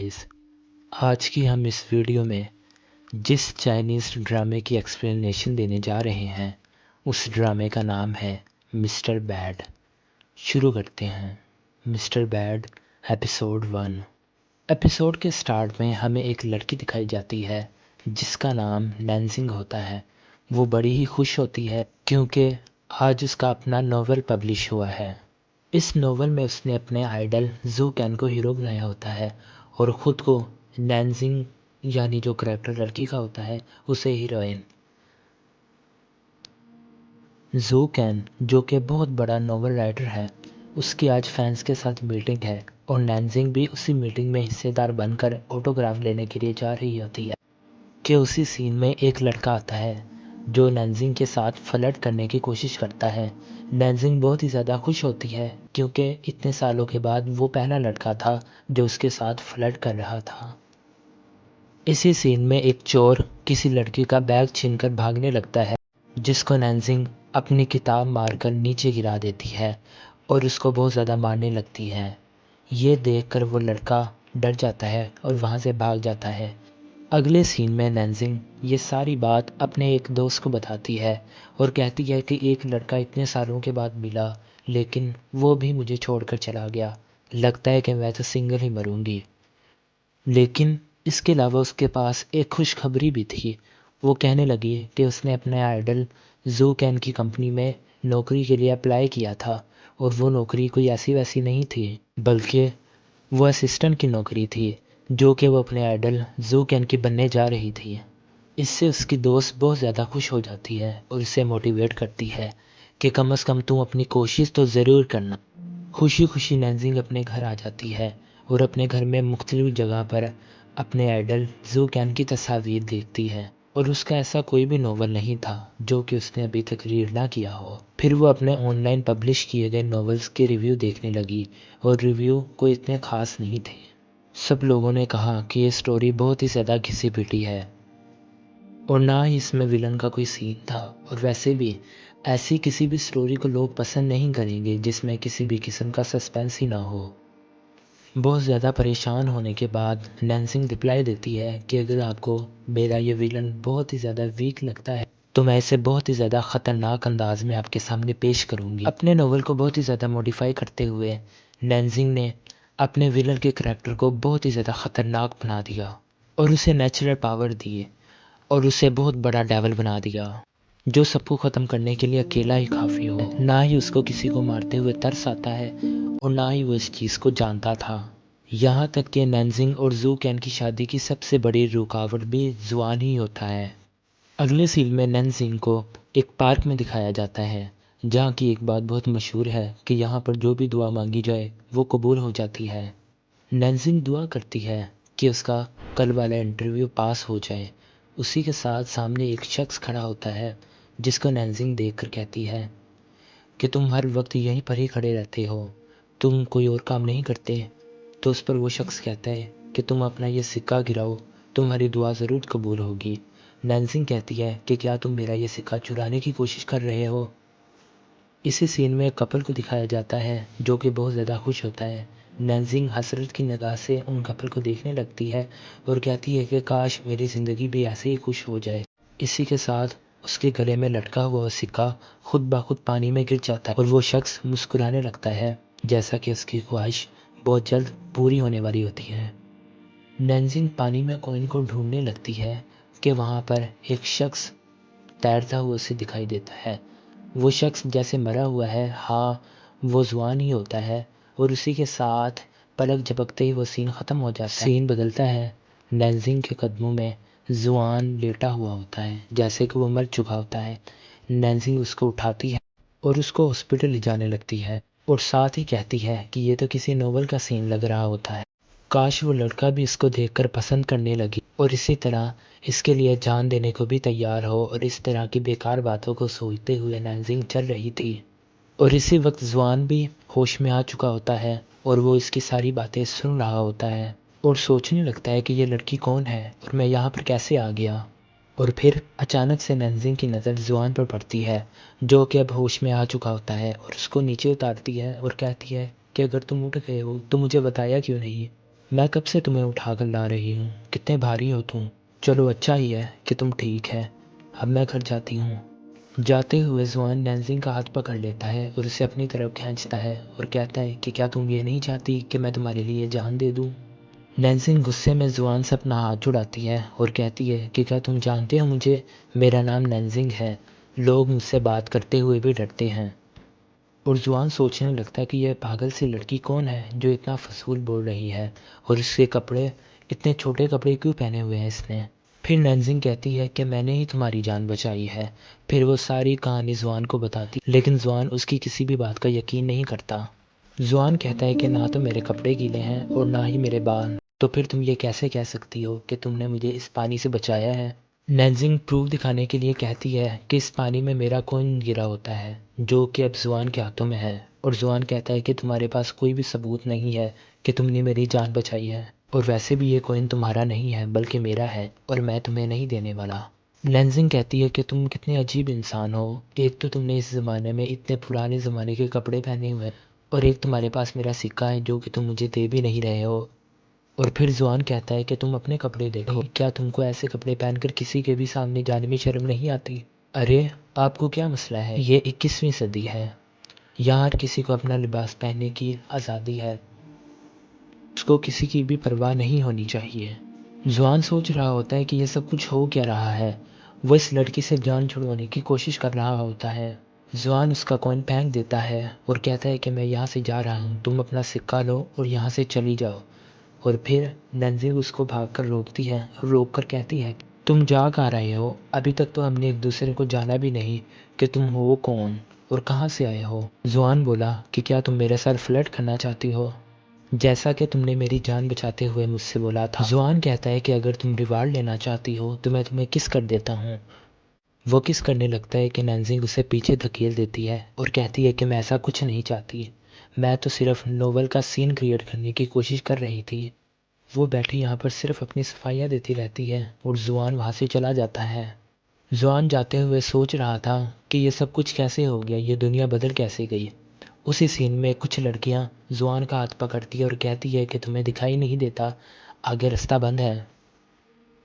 Guys, आज की हम इस वीडियो में जिस चाइनीज़ ड्रामे की एक्सप्लेनेशन देने जा रहे हैं उस ड्रामे का नाम है मिस्टर बैड। शुरू करते हैं। Mister bad episode 1। एपिसोड के स्टार्ट में हमें एक लड़की दिखाई जाती है जिसका नाम नैनजिंग होता है। वो बड़ी ही खुश होती है क्योंकि आज उसका अपना नॉवल पब्लिश हुआ है। इस नॉवल में उसने अपने आइडल जू कैन को हीरो बनाया होता है और ख़ुद को नैनजिंग यानी जो करैक्टर लड़की का होता है उसे हीरोइन। जू कैन जो कि बहुत बड़ा नॉवल राइटर है, उसकी आज फैंस के साथ मीटिंग है और नैनजिंग भी उसी मीटिंग में हिस्सेदार बनकर ऑटोग्राफ लेने के लिए जा रही होती है कि उसी सीन में एक लड़का आता है जो नैनजिंग के साथ फ्लर्ट करने की कोशिश करता है। नैनजिंग बहुत ही ज़्यादा खुश होती है क्योंकि इतने सालों के बाद वो पहला लड़का था जो उसके साथ फ्लर्ट कर रहा था। इसी सीन में एक चोर किसी लड़की का बैग छीनकर भागने लगता है जिसको नैनजिंग अपनी किताब मारकर नीचे गिरा देती है और उसको बहुत ज़्यादा मारने लगती है। ये देखकर वो लड़का डर जाता है और वहाँ से भाग जाता है। अगले सीन में नैनजिंग ये सारी बात अपने एक दोस्त को बताती है और कहती है कि एक लड़का इतने सालों के बाद मिला लेकिन वो भी मुझे छोड़कर चला गया। लगता है कि मैं तो सिंगल ही मरूंगी। लेकिन इसके अलावा उसके पास एक खुशखबरी भी थी। वो कहने लगी कि उसने अपने आइडल जू कैन की कंपनी में नौकरी के लिए अप्लाई किया था और वो नौकरी कोई ऐसी वैसी नहीं थी बल्कि वो असिस्टेंट की नौकरी थी जो कि वो अपने आइडल जू कैन की बनने जा रही थी। इससे उसकी दोस्त बहुत ज़्यादा खुश हो जाती है और इसे मोटिवेट करती है कि कम से कम तुम अपनी कोशिश तो ज़रूर करना। खुशी खुशी नैनजिंग अपने घर आ जाती है और अपने घर में मुख्तलिफ जगह पर अपने आइडल जू कैन की तस्वीर देखती है और उसका ऐसा कोई भी नॉवल नहीं था जो कि उसने अभी तक रीड ना किया हो। फिर वो अपने ऑनलाइन पब्लिश किए गए नॉवेल्स के रिव्यू देखने लगी और रिव्यू कोई इतने ख़ास नहीं थे। सब लोगों ने कहा कि ये स्टोरी बहुत ही ज़्यादा घिसी पिटी है और ना ही इसमें विलन का कोई सीन था और वैसे भी ऐसी किसी भी स्टोरी को लोग पसंद नहीं करेंगे जिसमें किसी भी किस्म का सस्पेंस ही ना हो। बहुत ज़्यादा परेशान होने के बाद नैनजिंग रिप्लाई देती है कि अगर आपको मेरा ये विलन बहुत ही ज़्यादा वीक लगता है तो मैं इसे बहुत ही ज़्यादा ख़तरनाक अंदाज में आपके सामने पेश करूँगी। अपने नॉवल को बहुत ही ज़्यादा मॉडिफाई करते हुए नैनजिंग ने अपने विलन के करैक्टर को बहुत ही ज़्यादा ख़तरनाक बना दिया और उसे नेचुरल पावर दिए और उसे बहुत बड़ा डेविल बना दिया जो सबको ख़त्म करने के लिए अकेला ही काफ़ी हो। ना ही उसको किसी को मारते हुए तरस आता है और ना ही वो इस चीज़ को जानता था। यहाँ तक कि नैनजिंग और जू कैन की शादी की सबसे बड़ी रुकावट भी जुआन ही होता है। अगले सीन में नैनजिंग को एक पार्क में दिखाया जाता है जहाँ की एक बात बहुत मशहूर है कि यहाँ पर जो भी दुआ मांगी जाए वो कबूल हो जाती है। नैनजिंग दुआ करती है कि उसका कल वाला इंटरव्यू पास हो जाए। उसी के साथ सामने एक शख्स खड़ा होता है जिसको नैनजिंग देखकर कहती है कि तुम हर वक्त यहीं पर ही खड़े रहते हो, तुम कोई और काम नहीं करते। तो उस पर वो शख्स कहता है कि तुम अपना ये सिक्का गिराओ, तुम्हारी दुआ ज़रूर कबूल होगी। नैनजिंग कहती है कि क्या तुम मेरा ये सिक्का चुराने की कोशिश कर रहे हो। इसी सीन में एक कपल को दिखाया जाता है जो कि बहुत ज़्यादा खुश होता है। नैनजिंग हसरत की निगाह से उन कपल को देखने लगती है और कहती है कि काश मेरी ज़िंदगी भी ऐसे ही खुश हो जाए। इसी के साथ उसके गले में लटका हुआ वो सिक्का खुद ब खुद पानी में गिर जाता है और वो शख्स मुस्कुराने लगता है जैसा कि उसकी ख्वाहिश बहुत जल्द पूरी होने वाली होती है। नैनजिंग पानी में कॉइन को ढूंढने लगती है कि वहाँ पर एक शख्स तैरता हुआ उसे दिखाई देता है। वो शख्स जैसे मरा हुआ है, हाँ वो जुआन ही होता है और उसी के साथ पलक झपकते ही वो सीन ख़त्म हो जाता है। सीन बदलता है। नैनजिंग के कदमों में जुआन लेटा हुआ होता है जैसे कि वो मर चुका होता है। नैनजिंग उसको उठाती है और उसको हॉस्पिटल ले जाने लगती है और साथ ही कहती है कि ये तो किसी नोवेल का सीन लग रहा होता है। काश वो लड़का भी इसको देखकर पसंद करने लगी और इसी तरह इसके लिए जान देने को भी तैयार हो। और इस तरह की बेकार बातों को सोचते हुए नैनजिंग चल रही थी और इसी वक्त जुआन भी होश में आ चुका होता है और वो इसकी सारी बातें सुन रहा होता है और सोचने लगता है कि ये लड़की कौन है और मैं यहाँ पर कैसे आ गया। और फिर अचानक से नैनजिंग की नज़र जुआन पर पड़ती है जो कि अब होश में आ चुका होता है और उसको नीचे उतारती है और कहती है कि अगर तुम उठ गए हो तो मुझे बताया क्यों नहीं। मैं कब से तुम्हें उठा कर ला रही हूँ, कितने भारी हो तुम। चलो अच्छा ही है कि तुम ठीक है, अब मैं घर जाती हूँ। जाते हुए जुआन नैन्जिंग का हाथ पकड़ लेता है और उसे अपनी तरफ खींचता है और कहता है कि क्या तुम ये नहीं चाहती कि मैं तुम्हारे लिए जान दे दूँ। नैन्जिंग गुस्से में जुआन से अपना हाथ छुड़ाती है और कहती है कि क्या तुम जानते हो मुझे, मेरा नाम नैन्जिंग है, लोग मुझसे बात करते हुए भी डरते हैं। और जुआन सोचने लगता है कि यह पागल सी लड़की कौन है जो इतना फजूल बोल रही है और इसके कपड़े, इतने छोटे कपड़े क्यों पहने हुए हैं इसने। फिर नैन्जिंग कहती है कि मैंने ही तुम्हारी जान बचाई है। फिर वो सारी कहानी जुआन को बताती, लेकिन जुआन उसकी किसी भी बात का यकीन नहीं करता। जुआन कहता है कि ना तो मेरे कपड़े गीले हैं और ना ही मेरे बाल, तो फिर तुम ये कैसे कह सकती हो कि तुमने मुझे इस पानी से बचाया है। नैन्जिंग प्रूफ दिखाने के लिए कहती है कि इस पानी में मेरा कॉइन गिरा होता है जो कि अब जुआन के हाथों में है। और जुआन कहता है कि तुम्हारे पास कोई भी सबूत नहीं है कि तुमने मेरी जान बचाई है, और वैसे भी ये कॉइन तुम्हारा नहीं है बल्कि मेरा है और मैं तुम्हें नहीं देने वाला। नैन्जिंग कहती है कि तुम कितने अजीब इंसान हो, एक तो तुमने इस ज़माने में इतने पुराने ज़माने के कपड़े पहने हुए हैं और एक तुम्हारे पास मेरा सिक्का है जो कि तुम मुझे दे भी नहीं रहे हो। और फिर जुआन कहता है कि तुम अपने कपड़े देखो, क्या तुमको ऐसे कपड़े पहनकर किसी के भी सामने जाने में शर्म नहीं आती। अरे आपको क्या मसला है, ये 21वीं सदी है, यहाँ हर किसी को अपना लिबास पहनने की आज़ादी है, उसको किसी की भी परवाह नहीं होनी चाहिए। जुआन सोच रहा होता है कि ये सब कुछ हो क्या रहा है। वो इस लड़की से जान छुड़वाने की कोशिश कर रहा होता है। जुआन उसका कॉइन फेंक देता है और कहता है कि मैं यहाँ से जा रहा हूँ, तुम अपना सिक्का लो और यहाँ से चली जाओ। और फिर नैन्जिंग उसको भागकर रोकती है और रोक कर कहती है, तुम जा कहाँ रहे हो, अभी तक तो हमने एक दूसरे को जाना भी नहीं कि तुम हो कौन और कहाँ से आए हो। जुआन बोला कि क्या तुम मेरे साथ फ्लर्ट करना चाहती हो, जैसा कि तुमने मेरी जान बचाते हुए मुझसे बोला था। जुआन कहता है कि अगर तुम रिवार्ड लेना चाहती हो तो मैं तुम्हें किस कर देता हूँ। वो किस करने लगता है कि नैन्जिंग उसे पीछे धकेल देती है और कहती है कि मैं ऐसा कुछ नहीं चाहती, मैं तो सिर्फ नोवेल का सीन क्रिएट करने की कोशिश कर रही थी। वो बैठी यहाँ पर सिर्फ अपनी सफाइयाँ देती रहती है और जुआन वहाँ से चला जाता है। जुआन जाते हुए सोच रहा था कि ये सब कुछ कैसे हो गया, ये दुनिया बदल कैसे गई। उसी सीन में कुछ लड़कियाँ जुआन का हाथ पकड़ती है और कहती है कि तुम्हें दिखाई नहीं देता, आगे रास्ता बंद है।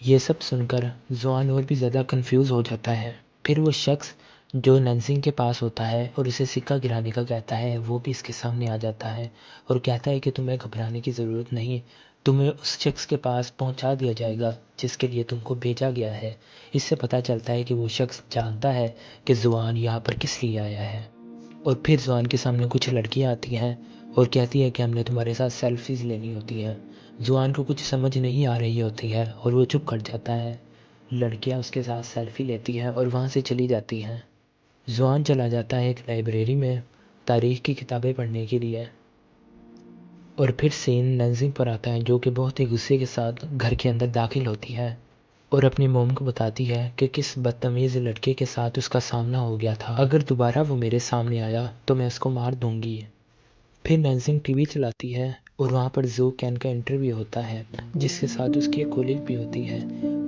ये सब सुनकर जुआन और भी ज़्यादा कंफ्यूज हो जाता है। फिर वो शख्स जो नैन्जिंग के पास होता है और उसे सिक्का गिराने का कहता है, वो भी इसके सामने आ जाता है और कहता है कि तुम्हें घबराने की ज़रूरत नहीं, तुम्हें उस शख्स के पास पहुंचा दिया जाएगा जिसके लिए तुमको भेजा गया है। इससे पता चलता है कि वो शख्स जानता है कि जुआन यहाँ पर किस लिए आया है। और फिर जुआन के सामने कुछ लड़कियाँ आती हैं और कहती है कि हमने तुम्हारे साथ सेल्फीज़ लेनी होती है। जुआन को कुछ समझ नहीं आ रही होती है और वो चुप कर जाता है। लड़कियाँ उसके साथ सेल्फी लेती हैं और वहाँ से चली जाती हैं। जुआन चला जाता है एक लाइब्रेरी में तारीख़ की किताबें पढ़ने के लिए। और फिर सीन नैन्जिंग पर आता है जो कि बहुत ही गुस्से के साथ घर के अंदर दाखिल होती है और अपनी मोम को बताती है कि किस बदतमीज़ लड़के के साथ उसका सामना हो गया था, अगर दोबारा वो मेरे सामने आया तो मैं उसको मार दूंगी। फिर नैन्जिंग टीवी चलाती है और वहाँ पर जू कैन का इंटरव्यू होता है जिसके साथ उसकी एक कोलीग भी होती है।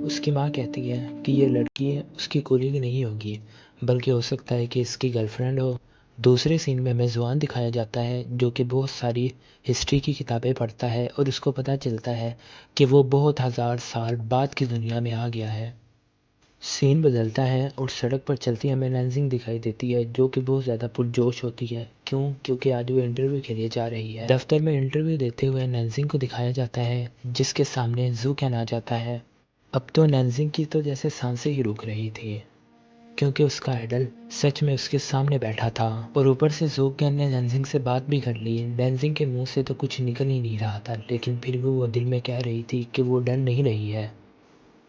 उसकी माँ कहती है कि ये लड़की उसकी कोलीग नहीं होगी बल्कि हो सकता है कि इसकी गर्लफ्रेंड हो। दूसरे सीन में हमें जुआन दिखाया जाता है जो कि बहुत सारी हिस्ट्री की किताबें पढ़ता है और उसको पता चलता है कि वो बहुत हज़ार साल बाद की दुनिया में आ गया है। सीन बदलता है और सड़क पर चलती हमें नैन्जिंग दिखाई देती है जो कि बहुत ज़्यादा पुरजोश होती है। क्यों? क्योंकि आज वो इंटरव्यू के लिए जा रही है। दफ्तर में इंटरव्यू देते हुए नैन्जिंग को दिखाया जाता है जिसके सामने जू कैन आ जाता है। अब तो नैन्जिंग की तो जैसे सांसें ही रुक रही थी क्योंकि उसका आइडल सच में उसके सामने बैठा था। और ऊपर से जू कैन ने नैन्जिंग से बात भी कर ली। नैन्जिंग के मुंह से तो कुछ निकल ही नहीं रहा था, लेकिन फिर भी वो दिल में कह रही थी कि वो डर नहीं रही है।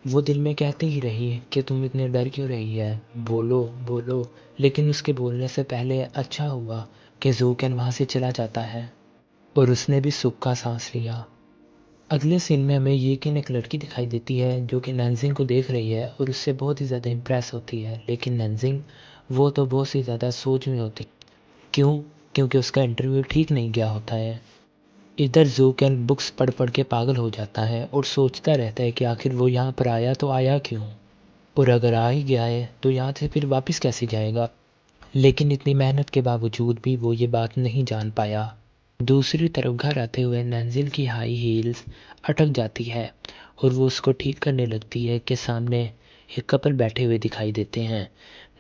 वो दिल में कहती ही रही कि तुम इतने डर क्यों रही है, बोलो बोलो। लेकिन उसके बोलने से पहले अच्छा हुआ कि ज़ूकैन वहाँ से चला जाता है और उसने भी सुख का सांस लिया। अगले सीन में हमें येकिन एक लड़की दिखाई देती है जो कि नैन्जिंग को देख रही है और उससे बहुत ही ज़्यादा इम्प्रेस होती है, लेकिन नैन्जिंग वो तो बहुत ही ज़्यादा सोच में होती। क्यों? क्योंकि उसका इंटरव्यू ठीक नहीं गया होता है। इधर ज़ूकैन बुक्स पढ़ पढ़ के पागल हो जाता है और सोचता रहता है कि आखिर वो यहाँ पर आया तो आया क्यों, और अगर आ ही गया है तो यहाँ से फिर वापस कैसे जाएगा। लेकिन इतनी मेहनत के बावजूद भी वो ये बात नहीं जान पाया। दूसरी तरफ घर आते हुए नेंजिल की हाई हील्स अटक जाती है और वो उसको ठीक करने लगती है कि सामने एक कपल बैठे हुए दिखाई देते हैं।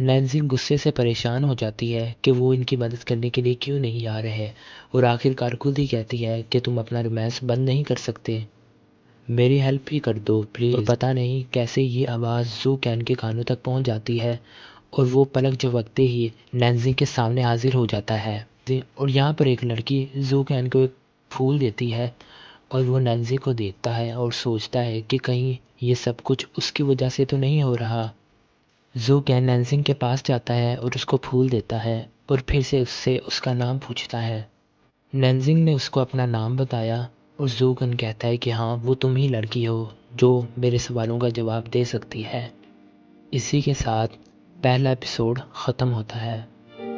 नेंजिल गुस्से से परेशान हो जाती है कि वो इनकी मदद करने के लिए क्यों नहीं आ रहे और आखिरकार खुद ही कहती है कि तुम अपना रोमांस बंद नहीं कर सकते, मेरी हेल्प ही कर दो प्लीज़। और पता नहीं कैसे ये आवाज़ जू कैन के कानों तक पहुंच जाती है और वो पलक झपकते ही नैन्सी के सामने हाजिर हो जाता है। और यहाँ पर एक लड़की जू कैन को एक फूल देती है और वो नैन्सी को देखता है और सोचता है कि कहीं ये सब कुछ उसकी वजह से तो नहीं हो रहा। जू कैन नैन्सी के पास जाता है और उसको फूल देता है और फिर से उससे उसका नाम पूछता है। नैन्जिंग ने उसको अपना नाम बताया और ज़ूगन कहता है कि हाँ वो तुम ही लड़की हो जो मेरे सवालों का जवाब दे सकती है। इसी के साथ पहला एपिसोड ख़त्म होता है।